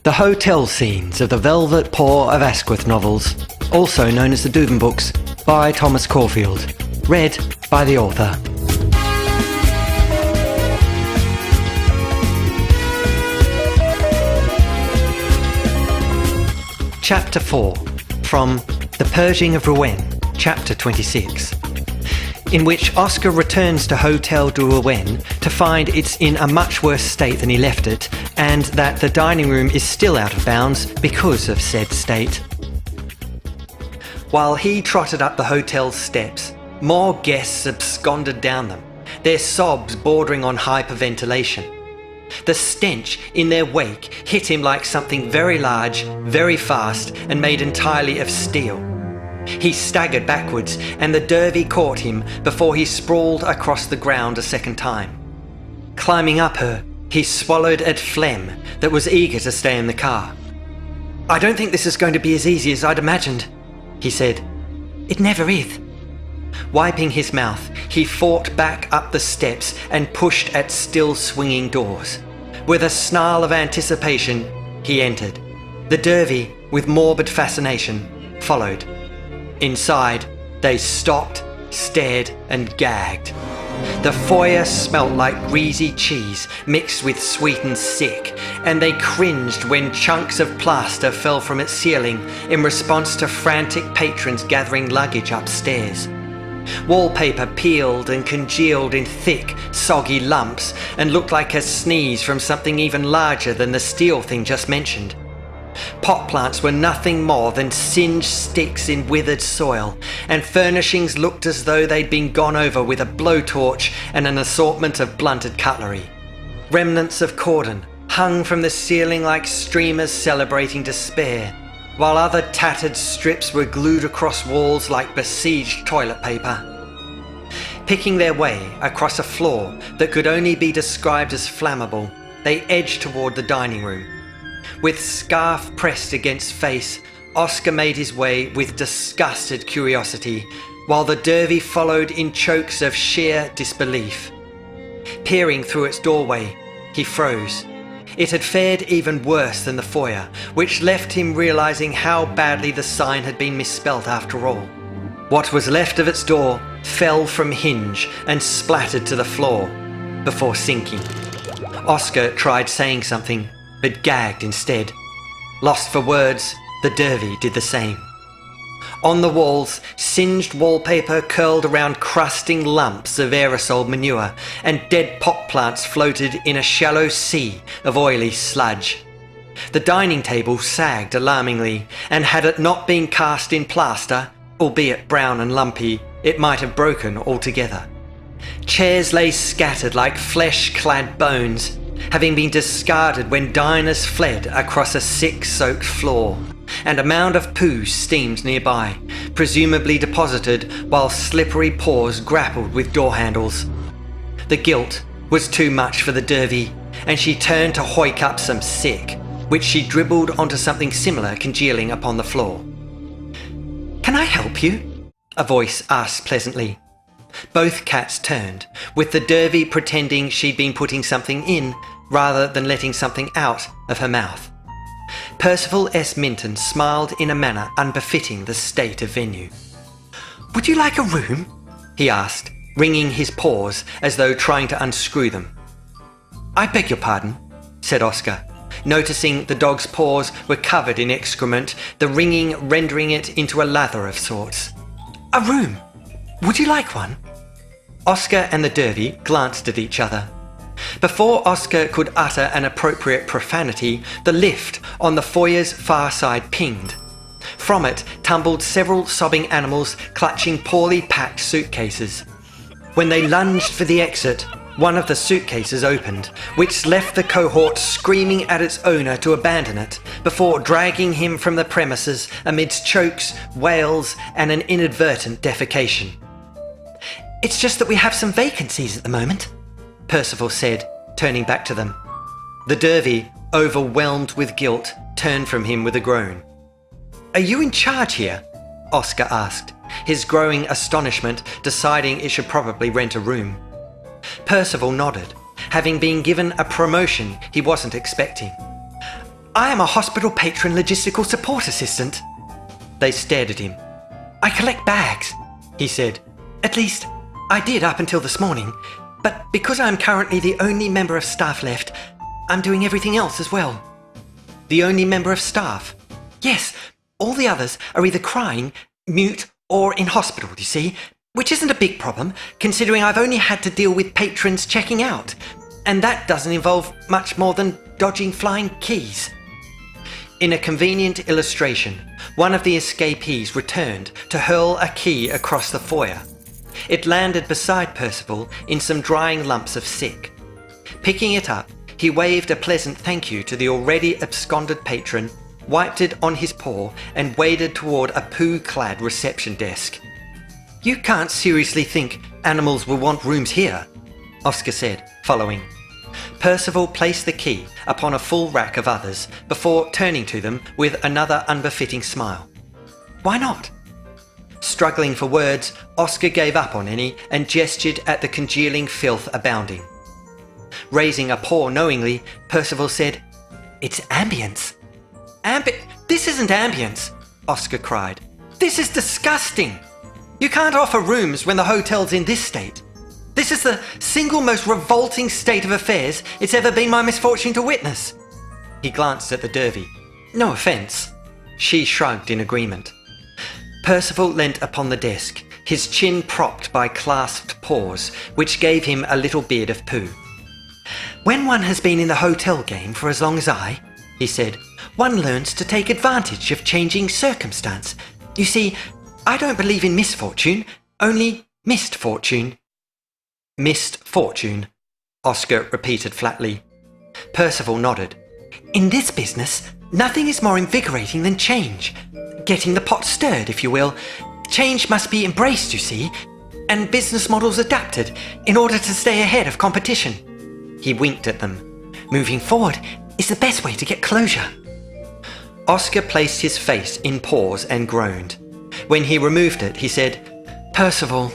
The hotel scenes of the Velvet Paw of Asquith novels, also known as the Dubin books, by Thomas Caulfield. Read by the author. Chapter 4, from The Purging of Rouen, Chapter 26, in which Oscar returns to Hotel de Rouen to find it's in a much worse state than he left it, and that the dining room is still out of bounds because of said state. While he trotted up the hotel's steps, more guests absconded down them, their sobs bordering on hyperventilation. The stench in their wake hit him like something very large, very fast, and made entirely of steel. He staggered backwards, and the derby caught him before he sprawled across the ground a second time. Climbing up her, he swallowed at phlegm that was eager to stay in the car. "I don't think this is going to be as easy as I'd imagined," he said. "It never is." Wiping his mouth, he fought back up the steps and pushed at still swinging doors. With a snarl of anticipation, he entered. The derby, with morbid fascination, followed. Inside, they stopped, stared, and gagged. The foyer smelt like greasy cheese mixed with sweetened sick, and they cringed when chunks of plaster fell from its ceiling in response to frantic patrons gathering luggage upstairs. Wallpaper peeled and congealed in thick, soggy lumps and looked like a sneeze from something even larger than the steel thing just mentioned. Pot plants were nothing more than singed sticks in withered soil, and furnishings looked as though they'd been gone over with a blowtorch and an assortment of blunted cutlery. Remnants of cordon hung from the ceiling like streamers celebrating despair, while other tattered strips were glued across walls like besieged toilet paper. Picking their way across a floor that could only be described as flammable, they edged toward the dining room. With scarf pressed against face, Oscar made his way with disgusted curiosity, while the derby followed in chokes of sheer disbelief. Peering through its doorway, he froze. It had fared even worse than the foyer, which left him realizing how badly the sign had been misspelt after all. What was left of its door fell from hinge and splattered to the floor before sinking. Oscar tried saying something, but gagged instead. Lost for words, the derby did the same. On the walls, singed wallpaper curled around crusting lumps of aerosol manure, and dead pot plants floated in a shallow sea of oily sludge. The dining table sagged alarmingly, and had it not been cast in plaster, albeit brown and lumpy, it might have broken altogether. Chairs lay scattered like flesh-clad bones, having been discarded when diners fled across a sick-soaked floor, and a mound of poo steamed nearby, presumably deposited while slippery paws grappled with door handles. The guilt was too much for the derby, and she turned to hoik up some sick, which she dribbled onto something similar congealing upon the floor. "Can I help you?" a voice asked pleasantly. Both cats turned, with the derby pretending she'd been putting something in rather than letting something out of her mouth. Percival S. Minton smiled in a manner unbefitting the state of venue. "Would you like a room?" he asked, wringing his paws as though trying to unscrew them. "I beg your pardon," said Oscar, noticing the dog's paws were covered in excrement, the wringing rendering it into a lather of sorts. "A room? Would you like one?" Oscar and the derby glanced at each other. Before Oscar could utter an appropriate profanity, the lift on the foyer's far side pinged. From it tumbled several sobbing animals clutching poorly packed suitcases. When they lunged for the exit, one of the suitcases opened, which left the cohort screaming at its owner to abandon it, before dragging him from the premises amidst chokes, wails, and an inadvertent defecation. "It's just that we have some vacancies at the moment," Percival said, turning back to them. The derby, overwhelmed with guilt, turned from him with a groan. "Are you in charge here?" Oscar asked, his growing astonishment deciding it should probably rent a room. Percival nodded, having been given a promotion he wasn't expecting. I am a hospital patron logistical support assistant. They stared at him. I collect bags, he said. At least, I did up until this morning. But because I'm currently the only member of staff left, I'm doing everything else as well. The only member of staff? Yes, all the others are either crying, mute, or in hospital, you see, which isn't a big problem, considering I've only had to deal with patrons checking out, and that doesn't involve much more than dodging flying keys. In a convenient illustration, one of the escapees returned to hurl a key across the foyer. It landed beside Percival in some drying lumps of sick. Picking it up, he waved a pleasant thank you to the already absconded patron, wiped it on his paw, and waded toward a poo-clad reception desk. You can't seriously think animals will want rooms here, Oscar said, following. Percival placed the key upon a full rack of others before turning to them with another unbefitting smile. Why not? Struggling for words, Oscar gave up on any and gestured at the congealing filth abounding. Raising a paw knowingly, Percival said, It's ambience. This isn't ambience, Oscar cried. This is disgusting. You can't offer rooms when the hotel's in this state. This is the single most revolting state of affairs it's ever been my misfortune to witness. He glanced at the Derby. No offence. She shrugged in agreement. Percival leant upon the desk, his chin propped by clasped paws, which gave him a little beard of poo. When one has been in the hotel game for as long as I, he said, one learns to take advantage of changing circumstance. You see, I don't believe in misfortune, only missed fortune. Missed fortune, Oscar repeated flatly. Percival nodded. In this business, nothing is more invigorating than change. Getting the pot stirred, if you will. Change must be embraced, you see, and business models adapted in order to stay ahead of competition. He winked at them. Moving forward is the best way to get closure. Oscar placed his face in pause and groaned. When he removed it, he said, Percival,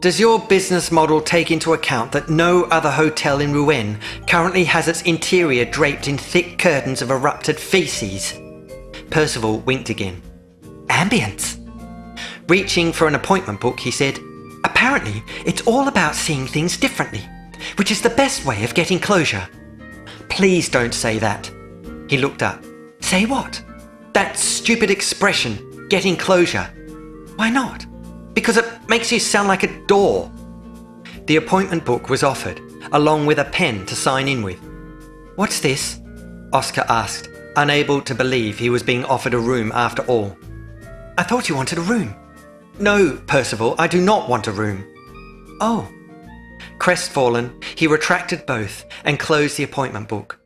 does your business model take into account that no other hotel in Rouen currently has its interior draped in thick curtains of erupted feces? Percival winked again. Ambience. Reaching for an appointment book, he said, Apparently, it's all about seeing things differently, which is the best way of getting closure. Please don't say that. He looked up. Say what? That stupid expression, getting closure. Why not? Because it makes you sound like a door. The appointment book was offered, along with a pen to sign in with. What's this? Oscar asked, unable to believe he was being offered a room after all. I thought you wanted a room. No, Percival, I do not want a room. Oh. Crestfallen, he retracted both and closed the appointment book.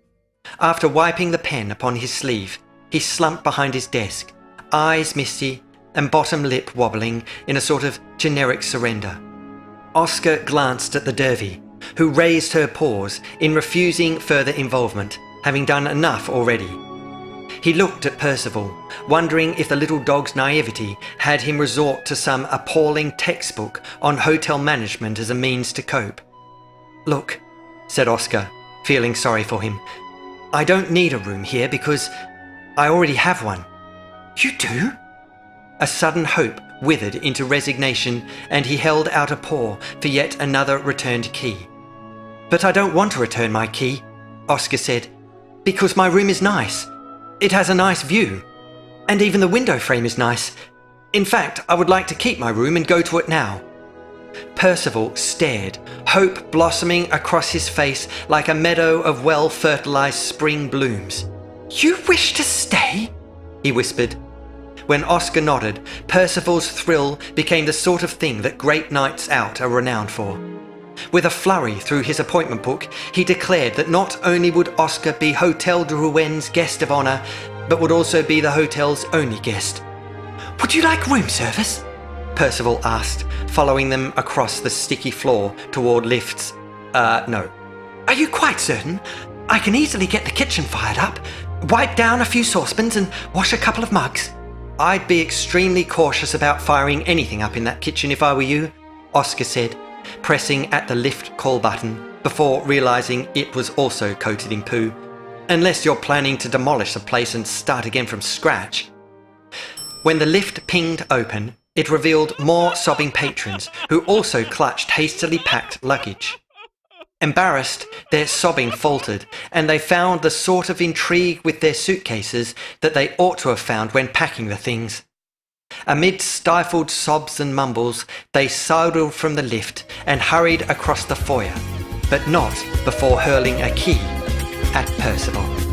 After wiping the pen upon his sleeve, he slumped behind his desk, eyes misty and bottom lip wobbling in a sort of generic surrender. Oscar glanced at the Derby, who raised her paws in refusing further involvement, having done enough already. He looked at Percival, wondering if the little dog's naivety had him resort to some appalling textbook on hotel management as a means to cope. Look, said Oscar, feeling sorry for him, I don't need a room here because I already have one. You do? A sudden hope withered into resignation, and he held out a paw for yet another returned key. But I don't want to return my key, Oscar said, because my room is nice. It has a nice view, and even the window frame is nice. In fact, I would like to keep my room and go to it now. Percival stared, hope blossoming across his face like a meadow of well-fertilized spring blooms. You wish to stay? He whispered. When Oscar nodded, Percival's thrill became the sort of thing that great nights out are renowned for. With a flurry through his appointment book, he declared that not only would Oscar be Hotel de Rouen's guest of honour, but would also be the hotel's only guest. Would you like room service? Percival asked, following them across the sticky floor toward lifts. No. Are you quite certain? I can easily get the kitchen fired up, wipe down a few saucepans and wash a couple of mugs. I'd be extremely cautious about firing anything up in that kitchen if I were you, Oscar said, pressing at the lift call button before realising it was also coated in poo. unless you're planning to demolish the place and start again from scratch. When the lift pinged open, it revealed more sobbing patrons who also clutched hastily packed luggage. Embarrassed, their sobbing faltered, and they found the sort of intrigue with their suitcases that they ought to have found when packing the things. Amid stifled sobs and mumbles, they sidled from the lift and hurried across the foyer, but not before hurling a key at Percival.